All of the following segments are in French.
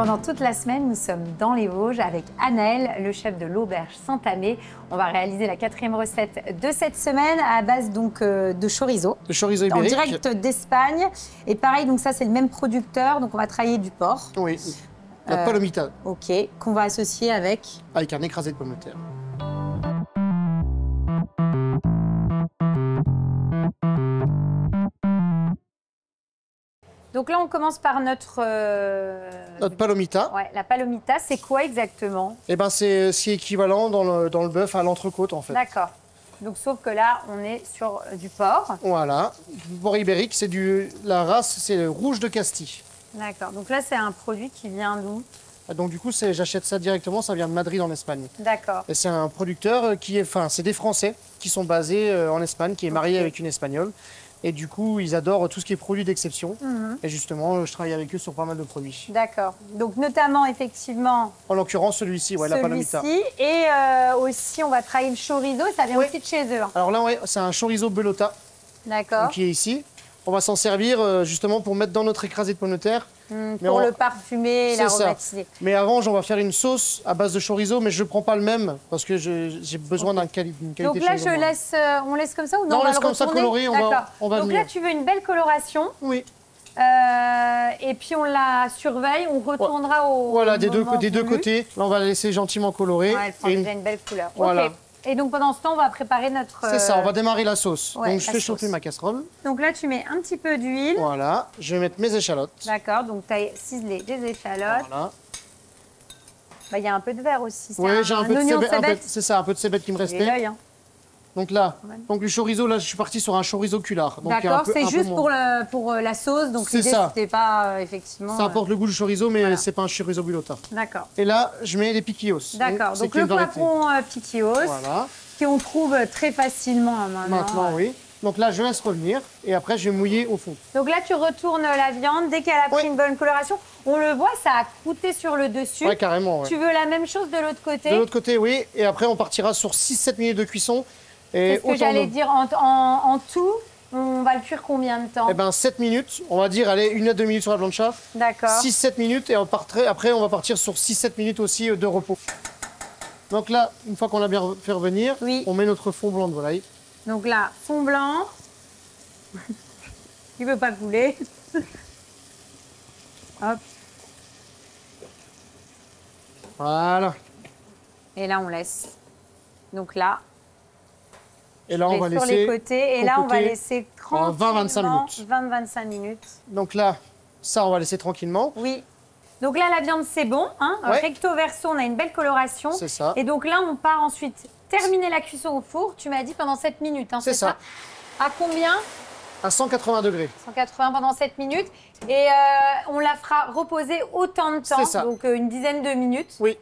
Pendant toute la semaine, nous sommes dans les Vosges avec Anaël, le chef de l'Auberge Saint-Amé. On va réaliser la 4e recette de cette semaine à base donc de chorizo. Le chorizo ibérique. En direct d'Espagne. Et pareil, donc ça c'est le même producteur, donc on va travailler du porc. Oui, la palomita. Ok, qu'on va associer avec... Avec un écrasé de pommes de terre. Donc là, on commence par notre palomita. Ouais, la palomita, c'est quoi exactement? Eh ben, c'est ce qui est équivalent dans le bœuf à l'entrecôte, en fait. D'accord. Donc, sauf que là, on est sur du porc. Voilà. Du porc ibérique, c'est la race, c'est le rouge de Castille. D'accord. Donc là, c'est un produit qui vient d'où? Donc, du coup, j'achète ça directement, ça vient de Madrid, en Espagne. D'accord. Et c'est un producteur c'est des Français qui sont basés en Espagne, qui est marié avec une Espagnole. Et du coup, ils adorent tout ce qui est produits d'exception. Et justement, je travaille avec eux sur pas mal de produits. D'accord. Donc, notamment, effectivement... En l'occurrence, celui-ci, ouais, la palomita. Et aussi, on va travailler le chorizo. Ça vient aussi de chez eux. Hein. Alors là, ouais, c'est un chorizo bellota. D'accord. Qui est ici. On va s'en servir justement pour mettre dans notre écrasé de pommes de terre. Pour le parfumer et l'aromatiser. Mais avant, on va faire une sauce à base de chorizo, mais je ne prends pas le même parce que j'ai besoin d'une qualité. Donc là, on laisse comme ça ou non? Non, on laisse comme ça coloré, on va Donc venir. là, tu veux une belle coloration. Oui. Et puis on la surveille, on retournera au. Voilà, des deux côtés. Là, on va la laisser gentiment colorer. Ouais, elle prend déjà une belle couleur. Voilà. Ok. Et donc pendant ce temps, on va préparer notre... C'est ça, on va démarrer la sauce. Ouais, donc je fais chauffer ma casserole. Donc là, tu mets un petit peu d'huile. Voilà, je vais mettre mes échalotes. D'accord, donc tu as ciselé des échalotes. Voilà. Bah, y a un peu de verre aussi. Oui, j'ai un peu de cébette. C'est ça, un peu de cébette qui me restait. L'œil, hein. Donc là, le chorizo, là, je suis parti sur un chorizo culard. D'accord, c'est juste pour la sauce, donc l'idée, c'était pas effectivement... Ça apporte le goût du chorizo, mais c'est pas un chorizo bellota. D'accord. Et là, je mets les piquillos. D'accord, donc le poivron piquillos, qui on trouve très facilement maintenant. Oui. Donc là, je laisse revenir et après, je vais mouiller au fond. Donc là, tu retournes la viande. Dès qu'elle a pris une bonne coloration, on le voit, ça a croûté sur le dessus. Oui, carrément. Ouais. Tu veux la même chose de l'autre côté? De l'autre côté, oui. Et après, on partira sur 6-7 minutes de cuisson. C'est ce que j'allais dire. En tout, on va le cuire combien de temps? Eh bien, 7 minutes. On va dire, allez, 1 à 2 minutes sur la plancha. D'accord. 6-7 minutes. Et après, on va partir sur 6-7 minutes aussi de repos. Donc là, une fois qu'on l'a bien fait revenir, on met notre fond blanc de volaille. Donc là, fond blanc. Il ne veut pas couler. Hop. Voilà. Et là, on laisse. Donc là. Et là, on va laisser. Sur les côtés. Et là, on va laisser tranquillement. 20-25 minutes. 20-25 minutes. Donc là, ça, on va laisser tranquillement. Oui. Donc là, la viande, c'est bon. Hein. Recto verso, on a une belle coloration. C'est ça. Et donc là, on part ensuite terminer la cuisson au four. Tu m'as dit pendant 7 minutes. Hein, c'est ça. À combien? À 180 degrés. 180 pendant 7 minutes. Et on la fera reposer autant de temps. C'est ça. Donc une dizaine de minutes. Oui.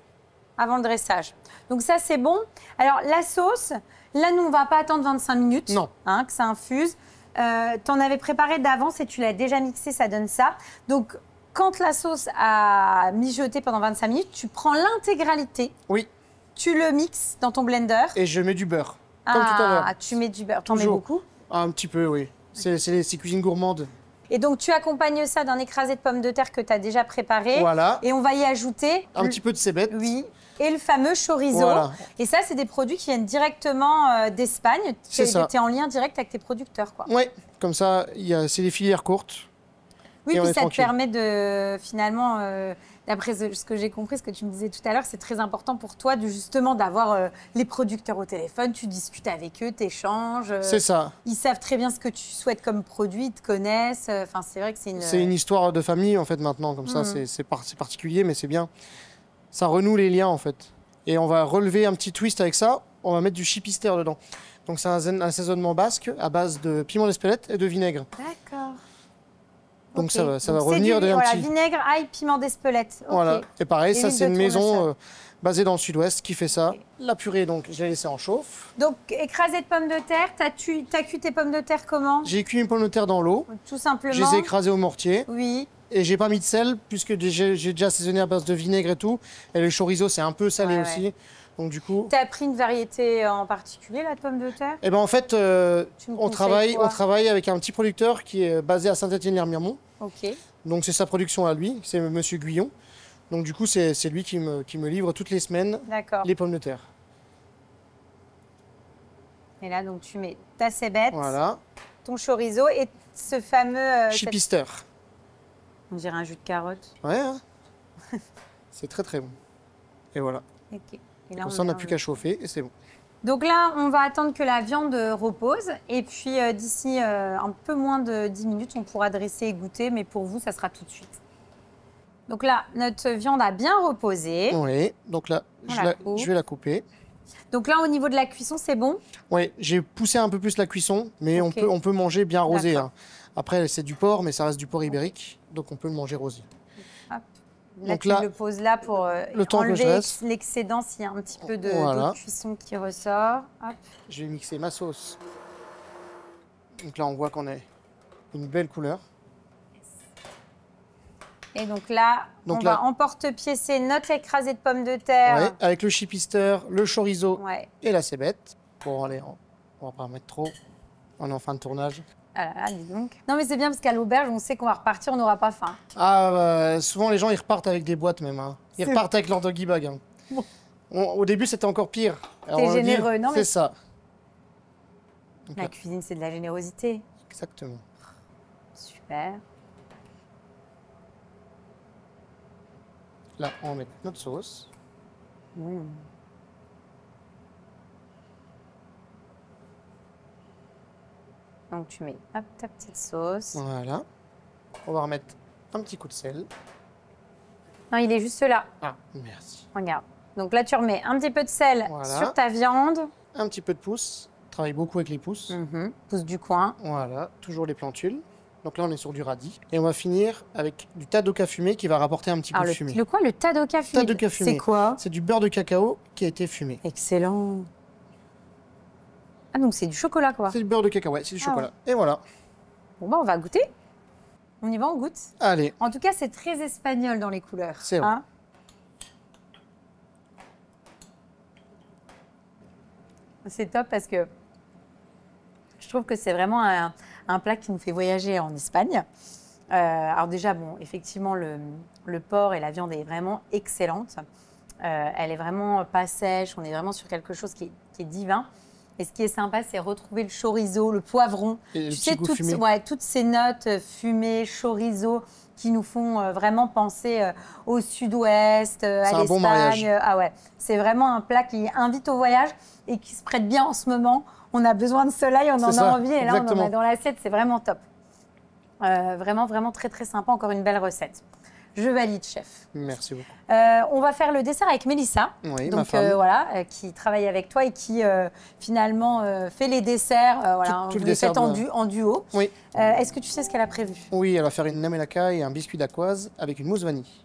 Avant le dressage. Donc ça, c'est bon. Alors, la sauce, là, nous, on ne va pas attendre 25 minutes. Non. Hein, que ça infuse. Tu en avais préparé d'avance et tu l'as déjà mixé, ça donne ça. Donc, quand la sauce a mijoté pendant 25 minutes, tu prends l'intégralité. Oui. Tu le mixes dans ton blender. Et je mets du beurre, comme tout à l'heure. Ah, tu mets du beurre. T'en mets beaucoup? Un petit peu, oui. C'est cuisine gourmande. Et donc, tu accompagnes ça d'un écrasé de pommes de terre que tu as déjà préparé. Voilà. Et on va y ajouter... Un petit peu de cébette. Oui. Et le fameux chorizo. Voilà. Et ça, c'est des produits qui viennent directement d'Espagne. Tu es en lien direct avec tes producteurs, quoi. Oui, comme ça, c'est des filières courtes. Oui, puis ça te permet de, finalement, d'après ce que j'ai compris, ce que tu me disais tout à l'heure, c'est très important pour toi justement d'avoir les producteurs au téléphone. Tu discutes avec eux, tu échanges. C'est ça. Ils savent très bien ce que tu souhaites comme produit, ils te connaissent. Enfin, c'est vrai que c'est une... C'est une histoire de famille, en fait, maintenant. Comme ça, c'est particulier, mais c'est bien. Ça renoue les liens, en fait. Et on va relever un petit twist avec ça. On va mettre du chipister dedans. Donc, c'est un assaisonnement basque à base de piment d'Espelette et de vinaigre. D'accord. Donc ça va revenir d'un petit... Vinaigre, ail, piment d'Espelette. Voilà. Et pareil, ça c'est une maison basée dans le sud-ouest qui fait ça. La purée, donc, je l'ai laissée en chauffe. Donc, écrasé de pommes de terre, t'as cuit tes pommes de terre comment? J'ai cuit une pomme de terre dans l'eau. Tout simplement. Je les ai écrasées au mortier. Oui. Et j'ai pas mis de sel, puisque j'ai déjà assaisonné à base de vinaigre et tout. Et le chorizo, c'est un peu salé aussi. Donc du coup... Tu as pris une variété en particulier, la pomme de terre? Eh ben en fait, on travaille avec un petit producteur qui est basé à Saint-Étienne-l'Hermiermont. Ok. Donc c'est sa production à lui, c'est Monsieur Guyon. Donc du coup, c'est lui qui me livre toutes les semaines les pommes de terre. Et là, donc, tu mets ta cébette, voilà. ton chorizo et ce fameux... Chipister. On dirait un jus de carotte. Ouais, hein. C'est très très bon. Et voilà. Okay. Et là, comme ça, on n'a plus qu'à chauffer et c'est bon. Donc là, on va attendre que la viande repose. Et puis, d'ici un peu moins de 10 minutes, on pourra dresser et goûter. Mais pour vous, ça sera tout de suite. Donc là, notre viande a bien reposé. Oui, donc là, je vais la couper. Donc là, au niveau de la cuisson, c'est bon? Oui, j'ai poussé un peu plus la cuisson, mais on peut manger bien rosé. Hein. Après, c'est du porc, mais ça reste du porc ibérique, donc on peut le manger rosé. Hop. Là, donc tu le poses là pour enlever l'excédent s'il y a un petit peu de cuisson qui ressort. Hop. Je vais mixer ma sauce. Donc là, on voit qu'on a une belle couleur. Et donc là, on va emporte-piécer notre écrasé de pommes de terre. Ouais, avec le chipister, le chorizo et la cébette. Bon, allez, on va pas en mettre trop. On est en fin de tournage. Ah là, dis donc. Non, mais c'est bien parce qu'à l'auberge, on sait qu'on va repartir, on n'aura pas faim. Ah, bah, souvent, les gens, ils repartent avec des boîtes même. Hein. Ils repartent avec leur doggy bag. Hein. Bon. Au début, c'était encore pire. T'es généreux, non? C'est ça. Donc, la cuisine, c'est de la générosité. Exactement. Super. Là, on va mettre notre sauce. Donc, tu mets hop, ta petite sauce. Voilà. On va remettre un petit coup de sel. Non, il est juste là. Ah, merci. Regarde. Donc là, tu remets un petit peu de sel sur ta viande. Un petit peu de pouce. Travaille beaucoup avec les pouces. Pouce du coin. Voilà, toujours les plantules. Donc là, on est sur du radis. Et on va finir avec du tadoka fumé qui va rapporter un petit peu de fumée. Le quoi? Le tadoka fumé? Tadoka fumé. C'est quoi? C'est du beurre de cacao qui a été fumé. Excellent. Ah, donc c'est du chocolat, quoi. C'est du beurre de cacao, ouais, c'est du chocolat. Et voilà. Bon, bah, on va goûter. On y va, on goûte. Allez. En tout cas, c'est très espagnol dans les couleurs. C'est vrai. C'est top parce que je trouve que c'est vraiment un plat qui nous fait voyager en Espagne. Alors déjà, bon, effectivement, le porc et la viande est vraiment excellente. Elle est vraiment pas sèche. On est vraiment sur quelque chose qui est divin. Et ce qui est sympa, c'est retrouver le chorizo, le poivron. Et tu sais, toutes ces notes fumées, chorizo, qui nous font vraiment penser au sud-ouest, à l'Espagne. Bon mariage. Ah ouais, c'est vraiment un plat qui invite au voyage et qui se prête bien en ce moment. On a besoin de soleil, on en a envie et là, on en a dans l'assiette. C'est vraiment top. Vraiment, vraiment très, très sympa. Encore une belle recette. Je valide, chef. Merci beaucoup. On va faire le dessert avec Mélissa, oui, donc, voilà, qui travaille avec toi et qui finalement fait les desserts. Voilà, tout le dessert en duo. Oui. Est-ce que tu sais ce qu'elle a prévu? Oui, elle va faire une namelaka et un biscuit d'aquoise avec une mousse vanille.